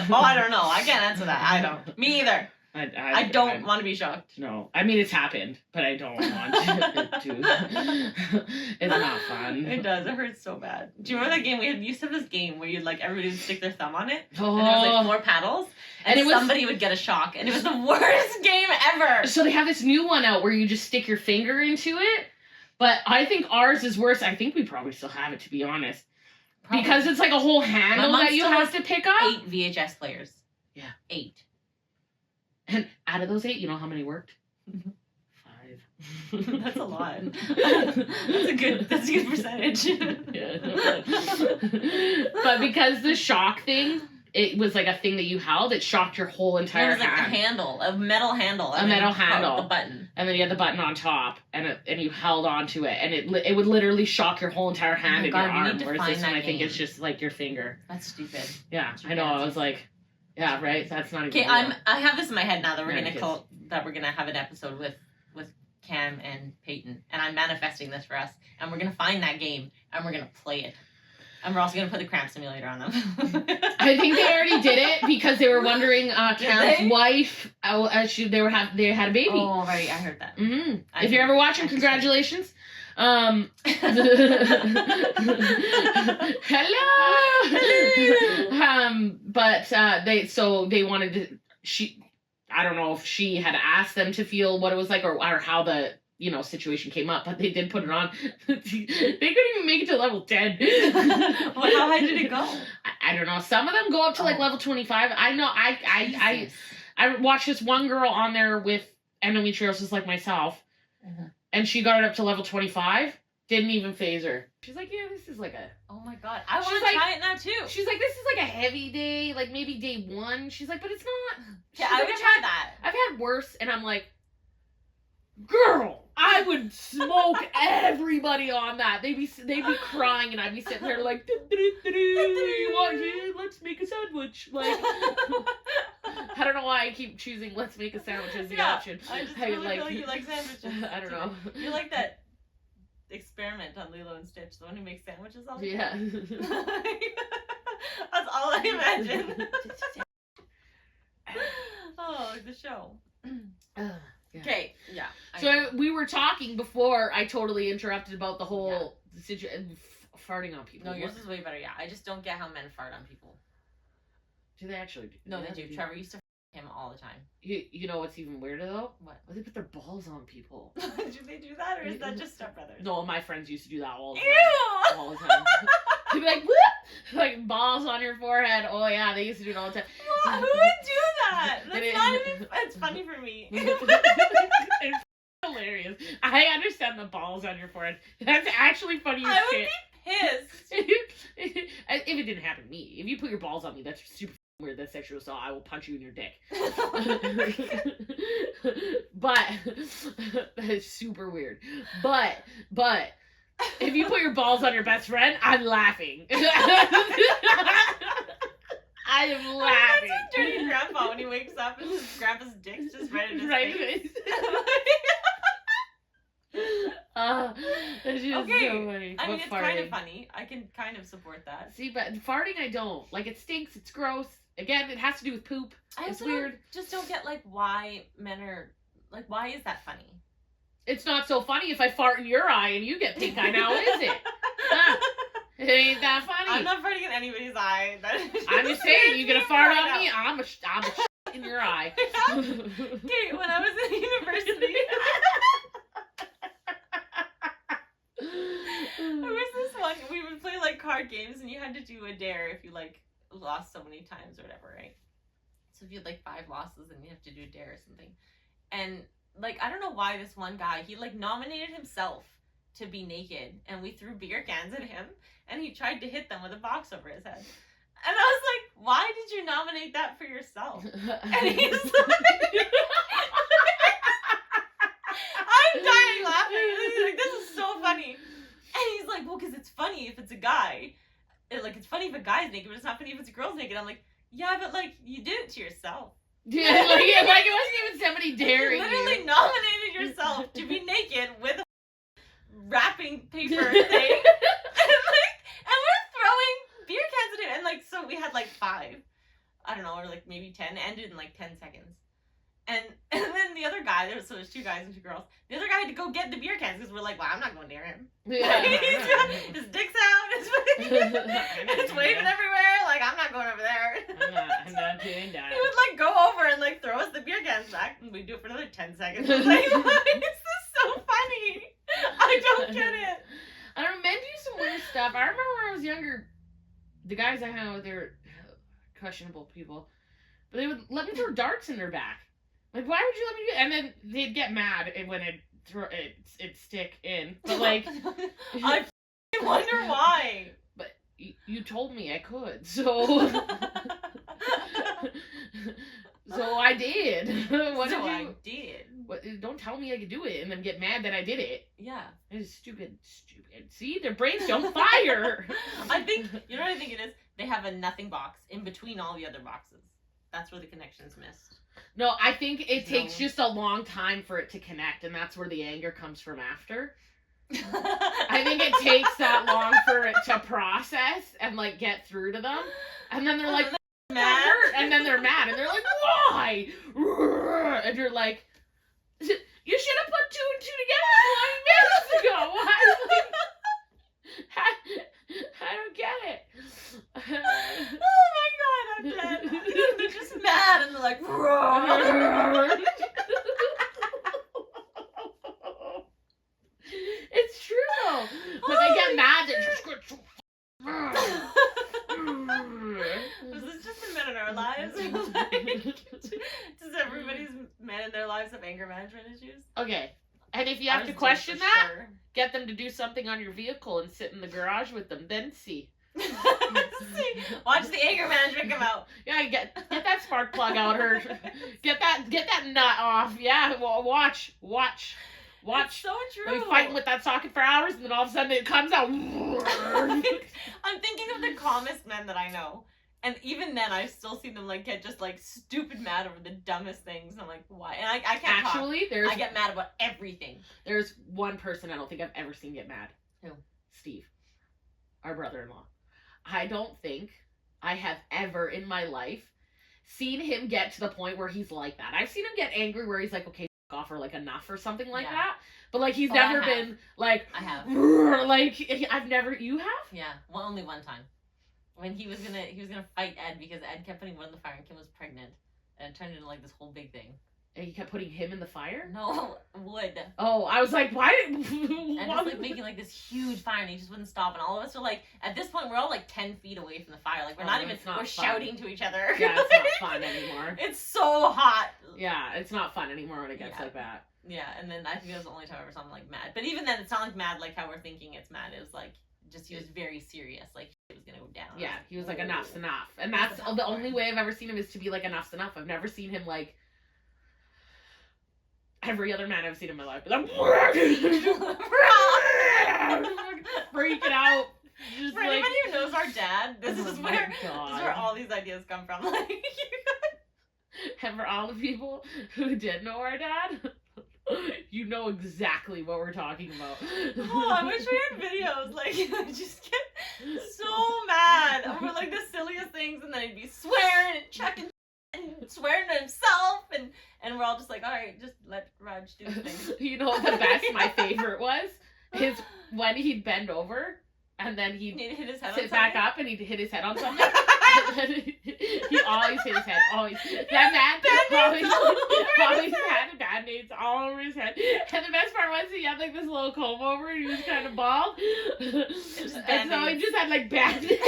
Oh, I don't know. I can't answer that. I don't. Me either. I don't want to be shocked. No, I mean it's happened, but I don't want it to. It's not fun. It does. It hurts so bad. Do you remember that game we had? We used to have this game where you'd like everybody would stick their thumb on it, Oh. and there was like 4 paddles, and it was- somebody would get a shock, and it was the worst game ever. So they have this new one out where you just stick your finger into it, but I think ours is worse. I think we probably still have it, to be honest, because it's like a whole handle mom that you still have has to pick up. 8 VHS players. Yeah. 8. And out of those 8, you know how many worked? 5. That's a lot. That's a good percentage. Yeah. But because the shock thing, it was like a thing that you held, it shocked your whole It entire was like hand. a handle, a metal handle. A and metal then handle. The button. And then you had the button on top, and you held onto it, and it would literally shock your whole entire hand Oh in God, your we arm. need to Whereas find this one, that I think game. it's just like your finger. That's stupid. Yeah, Too I know. I fancy. was like, yeah, right. That's not even. Okay, real. I have this in my head now that we're Yeah, gonna have an episode with Cam and Peyton, and I'm manifesting this for us, and we're gonna find that game and we're gonna play it, and we're also gonna put the cramp simulator on them. I think they already did it because they were wondering Did Cam's they? wife. They had a baby. Oh, right, I heard that. Mm-hmm. I If you're heard- ever watching, I just congratulations. Hello. But they wanted to. I don't know if she had asked them to feel what it was like, or how the situation came up, but they did put it on. They couldn't even make it to level 10. Well, how high did it go? I don't know. Some of them go up to like level 25. I know. I watched this one girl on there with endometriosis like myself, and she got it up to level 25. Didn't even phase her. She's like, yeah, this is like a. Oh my God, I want She's to like- try it now too. She's like, this is like a heavy day, like maybe day 1. She's like, but it's not. Yeah, She's I like, would try that. I've had worse, and I'm like, girl, I would smoke everybody on that. They'd be crying, and I'd be sitting there like, you want it? Let's make a sandwich. Like, I don't know why I keep choosing let's make a sandwich as the option. I just I really feel like you like sandwiches. I don't know. You like that experiment on Lilo and Stitch, the one who makes sandwiches all the Yeah. time. That's all I imagine. Oh, the show. Yeah. Okay, yeah. So we were talking before I totally interrupted about the whole situation, farting on people. No, yours is way better. Yeah, I just don't get how men fart on people. Do they actually do? No, they do. Trevor used to him all the time. You know what's even weirder though? What? They put their balls on people. Do they do that, or is that just stepbrothers? No, my friends used to do that all the time. Ew! All the time. They'd be like, whoop! Like balls on your forehead. Oh yeah, they used to do it all the time. What? Who would do that? They That's not even. It's funny for me. It's hilarious. I understand the balls on your forehead. That's actually funny as I would shit. be pissed. If it didn't happen to me, if you put your balls on me, that's super weird. That's sexual assault. I will punch you in your dick. But that's super weird. But if you put your balls on your best friend, I'm laughing. I am laughing. That's like dirty grandpa when he wakes up and his grandpa's dick's just right in his Right in face. his That's just Okay, so funny. I mean, But it's kind of farting. funny. I can kind of support that. See, but farting I don't. Like, it stinks, it's gross. Again, it has to do with poop. I It's also weird. just don't get like why men are like. Why is that funny? It's not so funny if I fart in your eye and you get pink eye now, is it? Huh. It ain't that funny. I'm not farting in anybody's eye. I'm just saying, you gonna fart right on me, now. I'm a in your eye. Okay, when I was in university, there was this one. We would play like card games, and you had to do a dare if you like lost so many times or whatever, right? So if you had like 5 losses, then you have to do a dare or something. And like, I don't know why this one guy, he like nominated himself to be naked, and we threw beer cans at him, and he tried to hit them with a box over his head. And I was like, why did you nominate that for yourself? And he's like, I'm dying laughing. He's like, this is so funny. And he's like, well, because it's funny if it's a guy. It's funny if a guy's naked, but it's not funny if it's a girl's naked. I'm like, yeah, but like, you did it to yourself. Yeah, like it wasn't even somebody daring You literally you. nominated yourself to be naked with a wrapping paper thing. And we're throwing beer cans at him. And like, so we had like 5. I don't know, or like maybe 10. Ended in like 10 seconds. And then the other guy, there's 2 guys and 2 girls. The other guy had to go get the beer cans because we're like, well, I'm not going near him. Yeah. He's got his dick's out. It's waving everywhere. Like, I'm not going over there. I'm not doing that. He would like go over and like throw us the beer cans back, and we'd do it for another 10 seconds. I was like, why is this so funny? I don't get it. I don't know, men do some weird stuff. I remember when I was younger, the guys I hung out with, they were questionable people, but they would let me throw darts in their back. Like, why would you let me do it? And then they'd get mad when it'd stick in. But like, I wonder why. But you told me I could, so so I did. I did. What, don't tell me I could do it and then get mad that I did it. Yeah. It's stupid. See, their brains don't fire. I think, you know what I think it is? They have a nothing box in between all the other boxes. That's where the connection's missed. No, I think it takes just a long time for it to connect, and that's where the anger comes from after. I think it takes that long for it to process and like get through to them, and then they're like mad, and then they're mad, and they're like, why? And you're like, you should have put 2 and 2 together 20 minutes ago. Why? I don't get it. Oh my god, I'm dead. They're just mad and they're like, it's true though. When they get mad, they just go. Was this just the men in our lives? Like, does everybody's men in their lives have anger management issues? Okay. And if you have Ours to do, question for that, sure. get them to do something on your vehicle and sit in the garage with them. Then see. Watch the anger management come out. Yeah, get that spark plug out, or get that nut off. Yeah, well, watch. It's so true. We're fighting with that socket for hours, and then all of a sudden it comes out. I'm thinking of the calmest men that I know. And even then, I've still seen them like get just like stupid mad over the dumbest things. And I'm like, why? And I can't Actually, talk. I get mad about everything. There's one person I don't think I've ever seen get mad. Who? Steve, our brother-in-law. I don't think I have ever in my life seen him get to the point where he's like that. I've seen him get angry where he's like, okay, f- off, or like enough or something like that. But like he's never been like, I have. Like I've never. You have? Yeah, only one time. When he was gonna fight Ed because Ed kept putting wood in the fire and Kim was pregnant, and it turned into like this whole big thing. And you kept putting him in the fire? No, wood. Oh, I was like, why? And just like making like this huge fire, and he just wouldn't stop. And all of us were like, at this point, we're all like 10 feet away from the fire. Like we're not even. We're fun. shouting to each other. Yeah, it's not fun anymore. It's so hot. Yeah, it's not fun anymore when it gets like that. Yeah, and then I think that was the only time I ever saw him like mad. But even then, it's not like mad like how we're thinking it's mad. It was like just he was very serious. Like it was gonna go down. Yeah, he was like, enough's enough. And that's the only way I've ever seen him is to be like, enough's enough. I've never seen him like. Every other man I've seen in my life, but I'm freaking out. Just For like, anybody who knows our dad, this is where all these ideas come from. Like, and for all the people who did know our dad, you know exactly what we're talking about. oh, I wish we had videos. Like, he would just get so mad over like the silliest things, and then he'd be swearing and chucking and swearing to himself, and we're all just like, all right, just let Raj do his thing. You know what the best, my favorite was? Is when he'd bend over, and then he'd hit his head sit on back something? up, and he'd hit his head on something. He always hit his head, always. That man always had a bad knee. braids all over his head. And the best part was he had like this little comb over and he was kind of bald. And so he just had like band-aids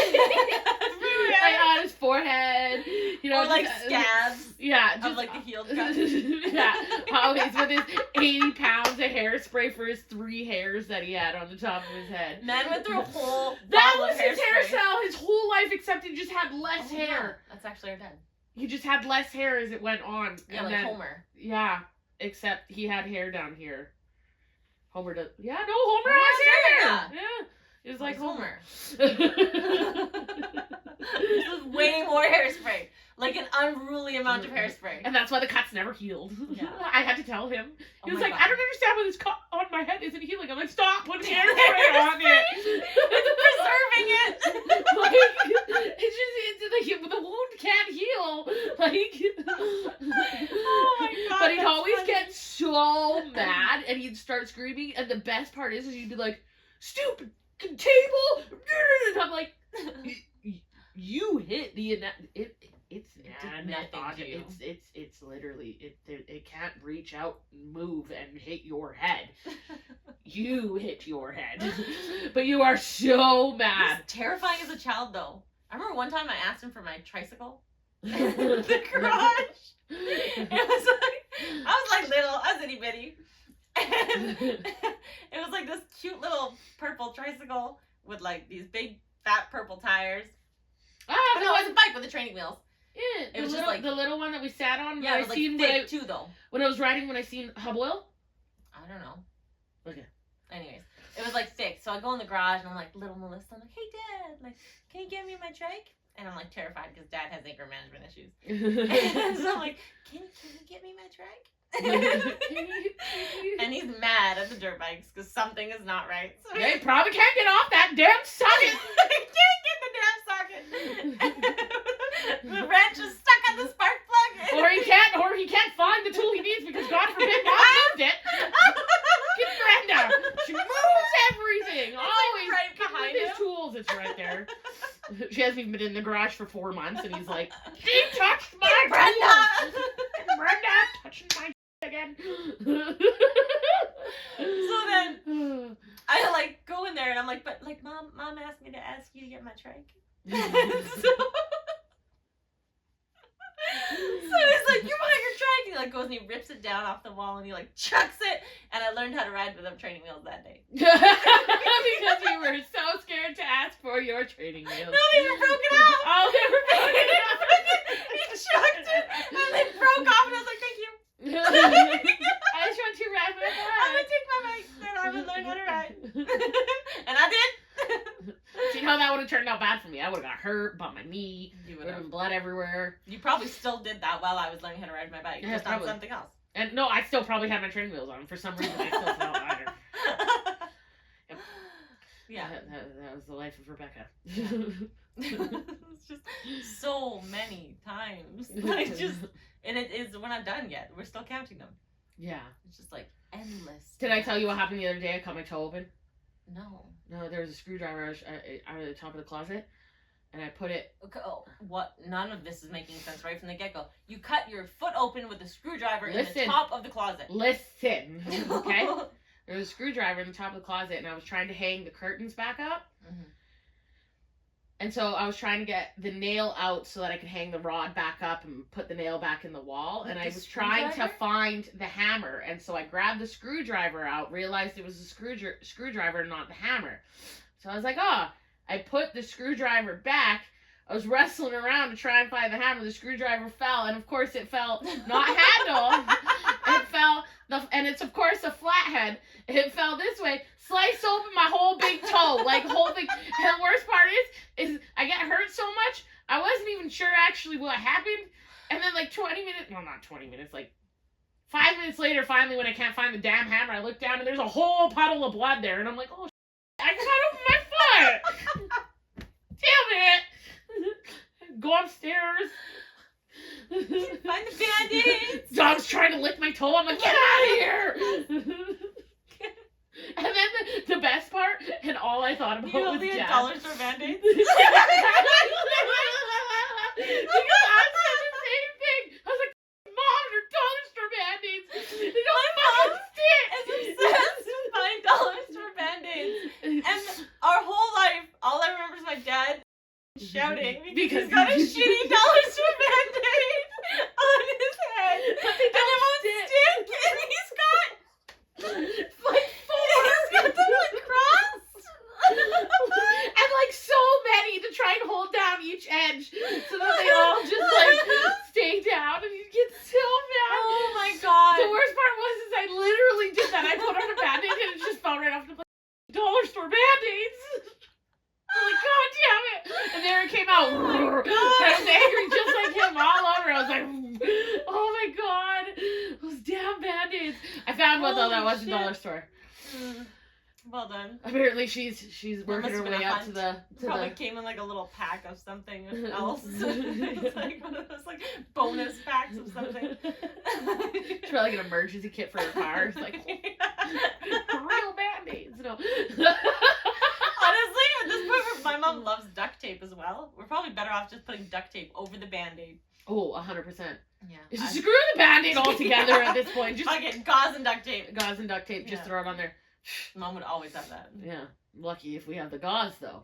like on his forehead. You know, or like scabs. Yeah, just of like the heel cut. yeah, always with his 80 pounds of hairspray for his 3 hairs that he had on the top of his head. Man went through a whole That bottle was of his hairspray. hairstyle his whole life, except he just had less hair. Yeah, that's actually our dad. He just had less hair as it went on. Yeah, and like then, Homer. Yeah, except he had hair down here. Homer does. Yeah, no, Homer has hair. Yeah, it was like Homer. This was way more hairspray. Like an unruly amount of hairspray. And that's why the cuts never healed. Yeah. I had to tell him. He was my like, God. I don't understand why this cut on my head isn't healing. I'm like, stop putting hairspray on it. It's preserving it. Like, it's like the wound can't heal. Like, Oh my God, but he'd that's always funny. get so mad and he'd start screaming. And the best part is he'd be like, stupid table. And I'm like, you hit the it's nothing to you. It's literally it can't reach out and move and hit your head. You hit your head. But you are so mad. It's terrifying as a child though. I remember one time I asked him for my tricycle in the garage. It was like I was like little, I was itty bitty. And it was like this cute little purple tricycle with like these big fat purple tires. Ah, But no, it was a bike with the training wheels. yeah, it was just little, like- the little one that we sat on. Yeah, when it was I like seen thick too though. when I was riding when I seen Hub Oil. I don't know. Okay. Anyways, it was like thick. So I go in the garage and I'm like, little Melissa, I'm like, hey dad, like, can you get me my trike? And I'm like terrified because dad has anger management issues. And so I'm like, can you get me my trike? And he's mad at the dirt bikes because something is not right. So They probably can't get off that damn socket. he can't get the damn socket. The wrench is stuck on the spark plug. or he can't find the tool he needs because God forbid Mom moved it. Get Brenda. She moves everything. like Always right get behind with his him. tools. It's right there. She hasn't even been in the garage for 4 months, and he's like, she touched my Brenda. tools. Brenda touching my again. So then I like go in there and I'm like, but like mom asked me to ask you to get my trike. So he's like, you want your trike? He like goes and he rips it down off the wall and he like chucks it. And I learned how to ride without training wheels that day. Because you were so scared to ask for your training wheels. No, they were broken off. Oh, they were broken off. He chucked it and they broke off and I was like, thank you. I just want to ride my I'm gonna bike. take my bike and I would learn how to ride. And I did. See how that would have turned out bad for me. I would have got hurt, bumped my knee, You would have been blood everywhere. You probably still did that while I was learning how to ride my bike. Yeah, just probably. on something else. And no, I still probably had my training wheels on. For some reason, I still felt either. Yep. Yeah. That was the life of Rebecca. It's just so many times. Like just, and it is, we're not done yet. We're still counting them. Yeah. It's just like endless. Did I tell you what happened the other day? I cut my toe open. No. No, there was a screwdriver out of the top of the closet, and I put it. Okay, oh, what? None of this is making sense right from the get go. You cut your foot open with a screwdriver in the Listen. top of the closet. Listen, okay? There was a screwdriver in the top of the closet, and I was trying to hang the curtains back up. Mhm. And so I was trying to get the nail out so that I could hang the rod back up and put the nail back in the wall. With And the I was trying to screwdriver? find the hammer. And so I grabbed the screwdriver out, realized it was a screwdriver, not the hammer. So I was like, oh, I put the screwdriver back. I was wrestling around to try and find the hammer. The screwdriver fell. And of course it fell not handle. It fell, and it's of course a flathead. It fell this way, sliced open my whole big toe, like whole thing. And the worst part is I get hurt so much, I wasn't even sure actually what happened. And then like 20 minutes, well not 20 minutes, like 5 minutes later, finally when I can't find the damn hammer, I look down and there's a whole puddle of blood there. And I'm like, oh, I cut open my foot. Damn it. Go upstairs. Find the band-aids. Dog's trying to lick my toe. I'm like, get out of here. And then the best part, and all I thought about You was only had Dad. dollar store band-aids? Because I said the same thing. I was like, Mom, they're dollar store band-aids. My mom is obsessed with buying dollar store Band-Aids. And our whole life, all I remember is my dad shouting because he's got a shitty dollar store Band-Aid on his head. And it won't stick. And he's got like 4. He's got them across. And like so many to try and hold down each edge so that they all just like stay down, and you get so mad. Oh my god. The worst part was is I literally did that. I put on a Band-Aid and it just fell right off the dollar store Band-Aids. I'm like, God damn it. And there it came out. Oh my God. I was angry just like him all over. I was like, oh my god. Those damn Band-Aids. I found one though that was a dollar store. Well done. Apparently she's working her way up to the Probably came in like a little pack of something else. It's like one of those like bonus packs of something. It's probably like an emergency kit for her car. It's like real Band-Aids. No. Honestly, at this point, my mom loves duct tape as well. We're probably better off just putting duct tape over the Band-Aid. Oh, 100%. Yeah. Screw the Band-Aid altogether at this point. Just okay, gauze and duct tape. Gauze and duct tape. Just throw it on there. Mom would always have that. Yeah. Lucky if we have the gauze though.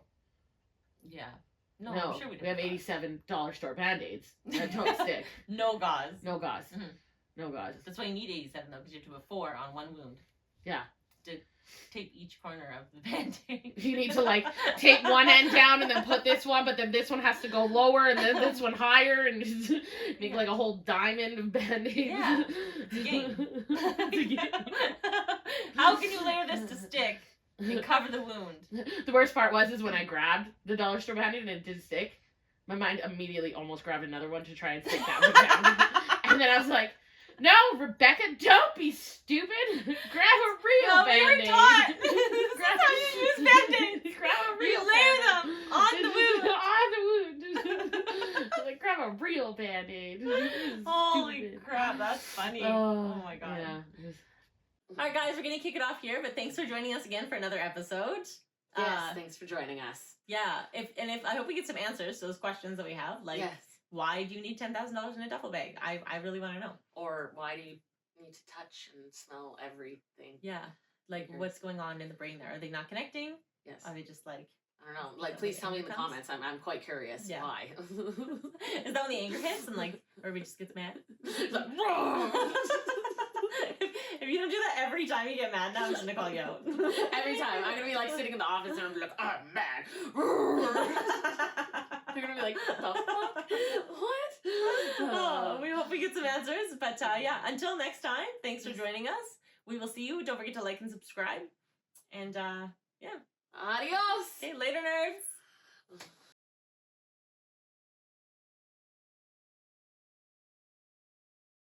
Yeah. No, No, I'm sure we do. We have $87 store Band-Aids that don't stick. No gauze. No gauze. Mhm. No gauze. That's why you need 87 though, because you have to have 4 on one wound. Yeah. To tape each corner of the Band-Aid. You need to like take one end down and then put this one, but then this one has to go lower and then this one higher and just make like a whole diamond of Band-Aids. Yeah. It's a game. It's a game. How can you layer this to stick and cover the wound? The worst part was when I grabbed the dollar store Band-Aid and it did stick. My mind immediately almost grabbed another one to try and stick that one down. And then I was like, no, Rebecca, don't be stupid. Grab a real Band-Aid. We were taught. This is how you use Band-Aids. Grab a real You layer them on the wound. On the wound. Like, grab a real Band-Aid. Holy Stupid. crap, that's funny. Oh my god. Yeah. Alright guys, we're gonna kick it off here, but thanks for joining us again for another episode. Yes, thanks for joining us. Yeah, if I hope we get some answers to those questions that we have. Like, yes. Why do you need $10,000 in a duffel bag? I really want to know. Or why do you need to touch and smell everything? Yeah. Like, what's going on in the brain there? Are they not connecting? Yes. Are they just like... I don't know. Like, please tell me in the comments. I'm quite curious. Yeah. Why? Is that when the anger hits and like, everybody just gets mad? It's like, if you don't do that every time you get mad, now I'm just gonna call you out. Every time. I'm gonna be like sitting in the office and I'm like, I'm mad. They're gonna be like, what the fuck? What? Oh, we hope we get some answers. But yeah, until next time, thanks for joining us. We will see you. Don't forget to like and subscribe. And yeah. Adios. Okay, later, nerds.